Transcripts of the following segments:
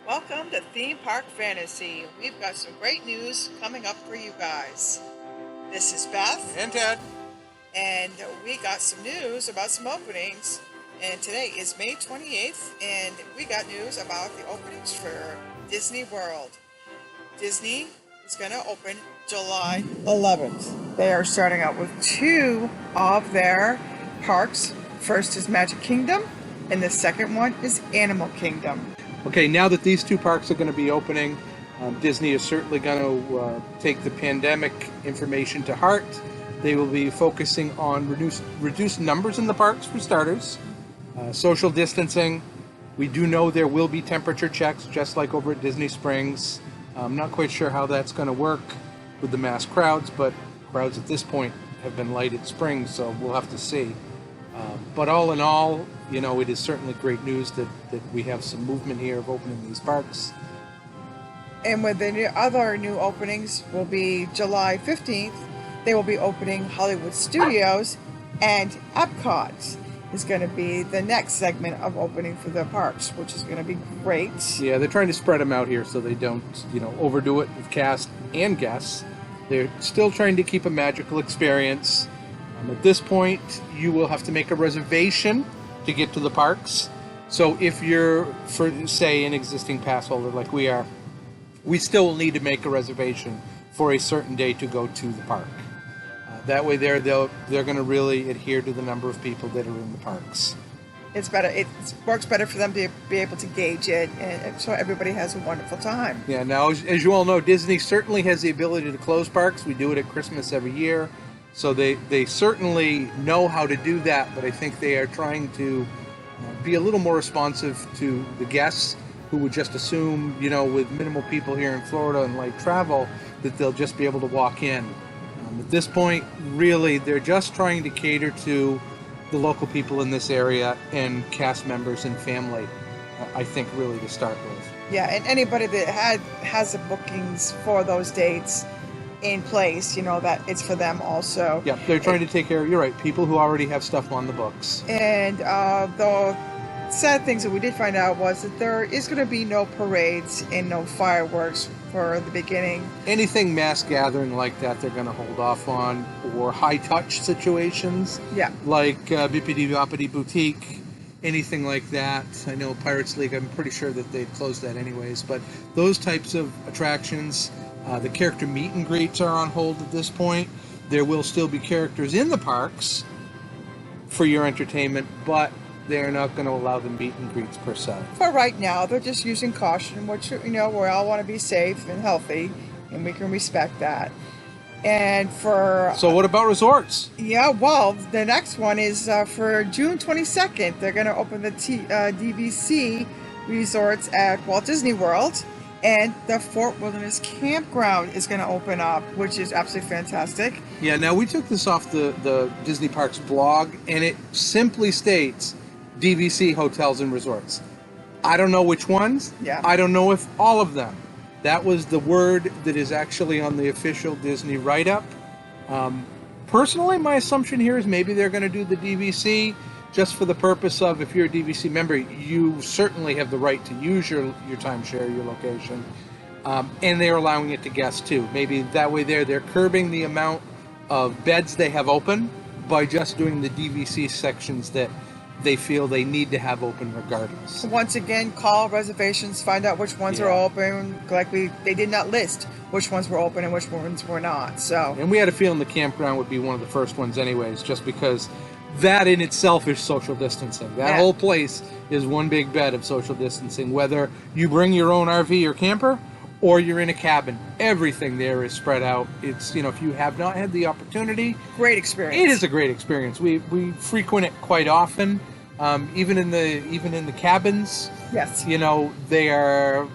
Welcome to Theme Park Fantasy. We've got some great news coming up for you guys. This is Beth, And Ted. and we got some news about some openings. And today is May 28th, and we got news about the openings for Disney World. Disney is going to open July 11th. They are starting out with two of their parks. First is Magic Kingdom, and the second one is Animal Kingdom. Okay, now that these two parks are going to be opening, Disney is certainly going to take the pandemic information to heart. They will be focusing on reduced numbers in the parks for starters, social distancing. We do know there will be temperature checks, just like over at Disney Springs. I'm not quite sure how that's going to work with the mass crowds, but crowds at this point have been light at Springs, so we'll have to see. But all in all, you know, it is certainly great news that we have some movement here of opening these parks. And with the other new openings will be July 15th. They will be opening Hollywood Studios, and Epcot is going to be the next segment of opening for the parks, which is going to be great. Yeah, they're trying to spread them out here so they don't, overdo it with cast and guests. They're still trying to keep a magical experience. At this point, you will have to make a reservation to get to the parks. So if you're, for say, an existing pass holder like we are, we still will need to make a reservation for a certain day to go to the park. That way they're going to really adhere to the number of people that are in the parks. It's better. It works better for them to be able to gauge it, and so everybody has a wonderful time. Yeah, now, as you all know, Disney certainly has the ability to close parks. We do it at Christmas every year. So they certainly know how to do that, but I think they are trying to be a little more responsive to the guests who would just assume, with minimal people here in Florida and light travel, that they'll just be able to walk in. At this point, really, they're just trying to cater to the local people in this area and cast members and family, I think, really to start with. Yeah, and anybody that has the bookings for those dates in place, that it's for them also. Yeah, they're trying to take care of, you're right, people who already have stuff on the books. And the sad things that we did find out was that there is going to be no parades and no fireworks for the beginning. Anything mass gathering like that, they're going to hold off on, or high touch situations. Yeah. Like Bippity Boppity Boutique, anything like that. I know Pirates League, I'm pretty sure that they'd close that anyways, but those types of attractions. The character meet and greets are on hold at this point. There will still be characters in the parks for your entertainment, but they're not going to allow them meet and greets per se. For right now, they're just using caution, which, we all want to be safe and healthy, and we can respect that. And So what about resorts? Yeah, well, the next one is for June 22nd. They're going to open the DVC Resorts at Walt Disney World. And the Fort Wilderness Campground is going to open up, which is absolutely fantastic. Yeah, now we took this off the Disney Parks blog, and it simply states DVC Hotels and Resorts. I don't know which ones. Yeah. I don't know if all of them. That was the word that is actually on the official Disney write-up. Personally, my assumption here is maybe they're going to do the DVC just for the purpose of, if you're a DVC member, you certainly have the right to use your timeshare, your location, and they're allowing it to guests too. Maybe that way they're curbing the amount of beds they have open by just doing the DVC sections that they feel they need to have open regardless. Once again, call reservations, find out which ones are open. Like they did not list which ones were open and which ones were not. So, and we had a feeling the campground would be one of the first ones anyways, just because that in itself is social distancing. That whole place is one big bed of social distancing, whether you bring your own RV or camper or you're in a cabin. Everything there is spread out. It's, if you have not had the opportunity, great experience. It is a great experience. We frequent it quite often, even in the cabins. Yes. They are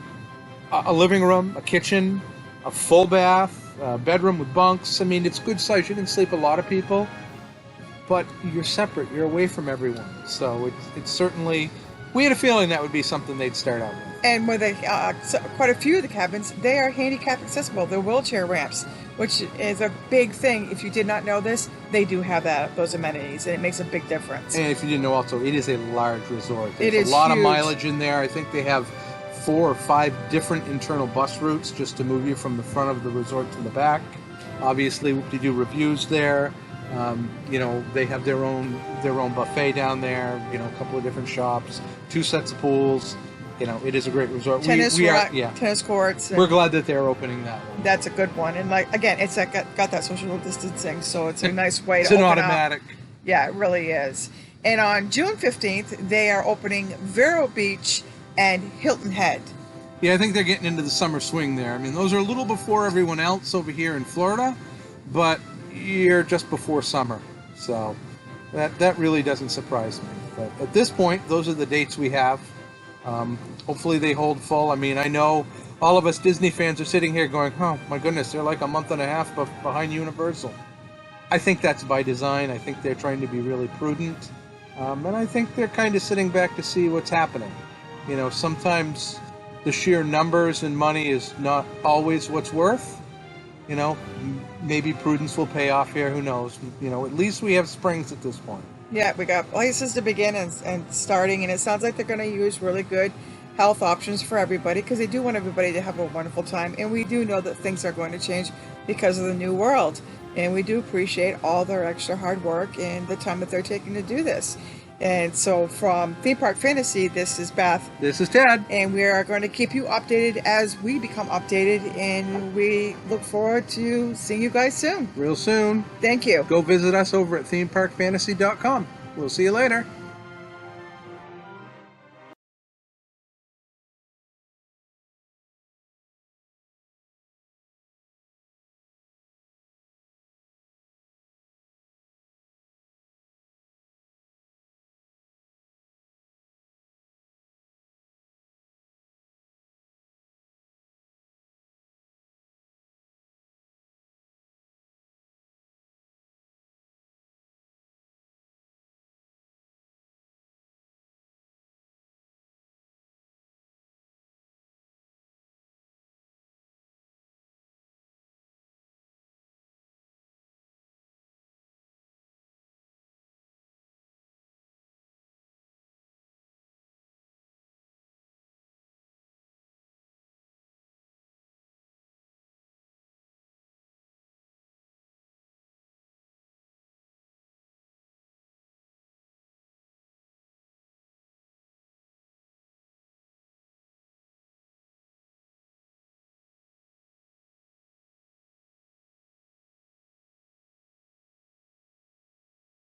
a living room, a kitchen, a full bath, a bedroom with bunks. I mean, it's good size. You can sleep a lot of people. But you're separate. You're away from everyone. So it's certainly, we had a feeling that would be something they'd start out with. And with quite a few of the cabins, they are handicap accessible. They're wheelchair ramps, which is a big thing. If you did not know this, they do have those amenities, and it makes a big difference. And if you didn't know also, it is a large resort. It is a lot huge. of mileage in there. I think they have 4 or 5 different internal bus routes just to move you from the front of the resort to the back. Obviously, we do reviews there. They have their own buffet down there. A couple of different shops, 2 sets of pools. It is a great resort. Tennis courts. We're glad that they're opening that one. That's a good one. And again, it's got that social distancing, so it's a nice way to open. It's an automatic. Yeah, it really is. And on June 15th, they are opening Vero Beach and Hilton Head. Yeah, I think they're getting into the summer swing there. I mean, those are a little before everyone else over here in Florida, but you're just before summer. So that really doesn't surprise me. But at this point, those are the dates we have. Hopefully they hold full. I mean, I know all of us Disney fans are sitting here going, oh my goodness, they're like a month and a half behind Universal. I think that's by design. I think they're trying to be really prudent. And I think they're kind of sitting back to see what's happening. Sometimes the sheer numbers and money is not always what's worth. Maybe prudence will pay off here. Who knows? At least we have springs at this point. Yeah, we got places to begin and starting, and it sounds like they're going to use really good health options for everybody because they do want everybody to have a wonderful time. And we do know that things are going to change because of the new world. And we do appreciate all their extra hard work and the time that they're taking to do this. And so from Theme Park Fantasy, this is Beth. This is Ted. And we are going to keep you updated as we become updated. And we look forward to seeing you guys soon. Real soon. Thank you. Go visit us over at themeparkfantasy.com. We'll see you later.